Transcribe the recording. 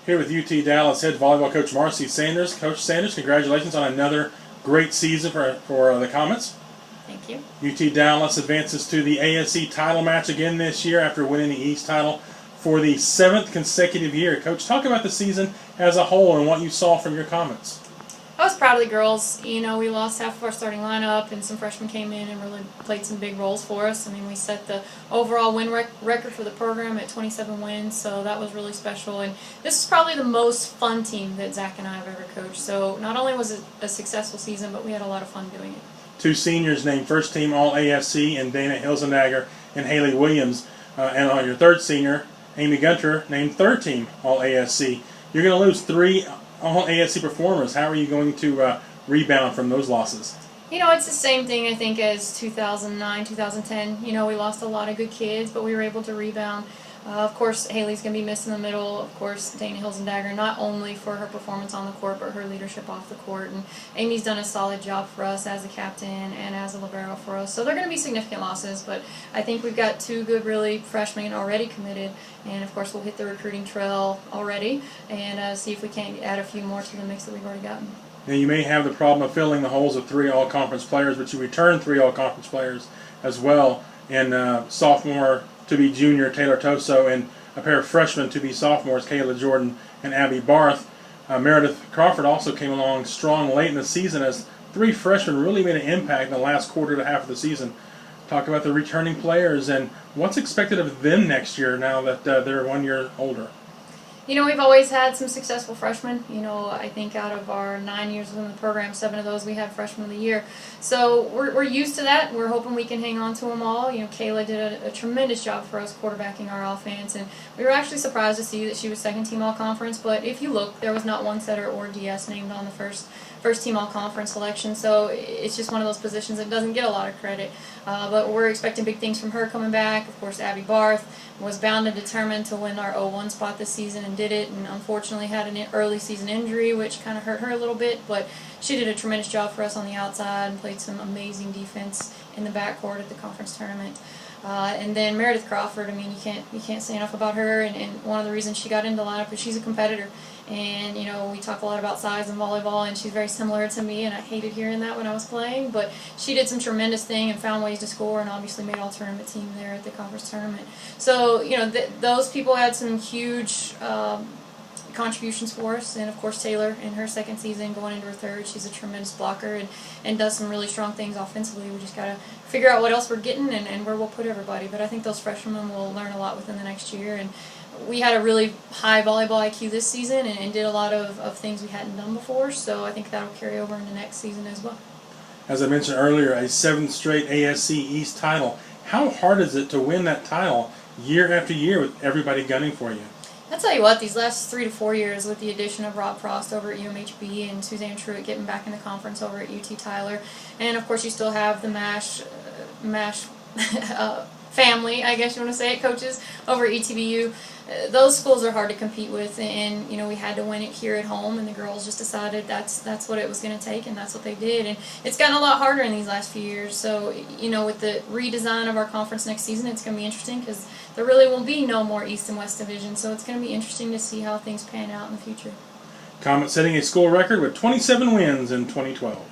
Here with UT Dallas head volleyball coach Marci Sanders. Coach Sanders, congratulations on another great season for the Comets. Thank you. UT Dallas advances to the AFC title match again this year after winning the East title for the 7th consecutive year. Coach, talk about the season as a whole and what you saw from your Comets. I was proud of the girls. You know, we lost half of our starting lineup, and some freshmen came in and really played some big roles for us. I mean, we set the overall win record for the program at 27 wins, so that was really special. And this is probably the most fun team that Zach and I have ever coached. So not only was it a successful season, but we had a lot of fun doing it. 2 seniors named first team All-AFC, and Dana Hilzendagger and Haley Williams. And on your 3rd senior, Amy Gunter, named 3rd team All-AFC. You're going to lose 3 All-AFC performers. How are you going to rebound from those losses? You know, it's the same thing, I think, as 2009, 2010. You know, we lost a lot of good kids, but we were able to rebound. Of course, Haley's going to be missed in the middle. Of course, Dana Hilzendagger, not only for her performance on the court, but her leadership off the court. And Amy's done a solid job for us as a captain and as a libero for us. So they're going to be significant losses, but I think we've got 2 good, really, freshmen already committed. And, of course, we'll hit the recruiting trail already and see if we can't add a few more to the mix that we've already gotten. Now, you may have the problem of filling the holes of 3 all-conference players, but you return 3 all-conference players as well. And sophomore to be junior Taylor Toso, and a pair of freshmen to be sophomores, Kayla Jordan and Abby Barth. Meredith Crawford also came along strong late in the season as 3 freshmen really made an impact in the last quarter to half of the season. Talk about the returning players and what's expected of them next year now that they're 1 year older. You know, we've always had some successful freshmen. You know, I think out of our 9 years within the program, 7 of those we had freshman of the year. So we're used to that. We're hoping we can hang on to them all. You know, Kayla did a tremendous job for us quarterbacking our offense, and we were actually surprised to see that she was 2nd team all-conference. But if you look, there was not one setter or DS named on the first team all-conference selection. So it's just one of those positions that doesn't get a lot of credit. But we're expecting big things from her coming back. Of course, Abby Barth was bound and determined to win our 0-1 spot this season and did it, and unfortunately had an early season injury which kind of hurt her a little bit, but she did a tremendous job for us on the outside and played some amazing defense in the backcourt at the conference tournament. And then Meredith Crawford, I mean, you can't say enough about her, and one of the reasons she got into the lineup is she's a competitor. And, you know, we talk a lot about size in volleyball, and she's very similar to me, and I hated hearing that when I was playing, but she did some tremendous thing and found ways to score and obviously made all-tournament team there at the conference tournament. So, you know, those people had some huge contributions for us, and of course Taylor in her 2nd season going into her 3rd, she's a tremendous blocker and does some really strong things offensively. We just got to figure out what else we're getting and where we'll put everybody, but I think those freshmen will learn a lot within the next year. And we had a really high volleyball IQ this season and did a lot of things we hadn't done before, so I think that'll carry over into next season as well. As I mentioned earlier, a 7th straight AFC East title. How hard is it to win that title year after year with everybody gunning for you? I'll tell you what, these last 3 to 4 years with the addition of Rob Frost over at UMHB and Suzanne Truitt getting back in the conference over at UT Tyler, and of course you still have the MASH family, I guess you want to say it, coaches over at ETBU. Those schools are hard to compete with, and you know, we had to win it here at home, and the girls just decided that's what it was going to take, and that's what they did. And it's gotten a lot harder in these last few years. So, you know, with the redesign of our conference next season, it's going to be interesting because there really will be no more East and West division. So it's going to be interesting to see how things pan out in the future. Comets setting a school record with 27 wins in 2012.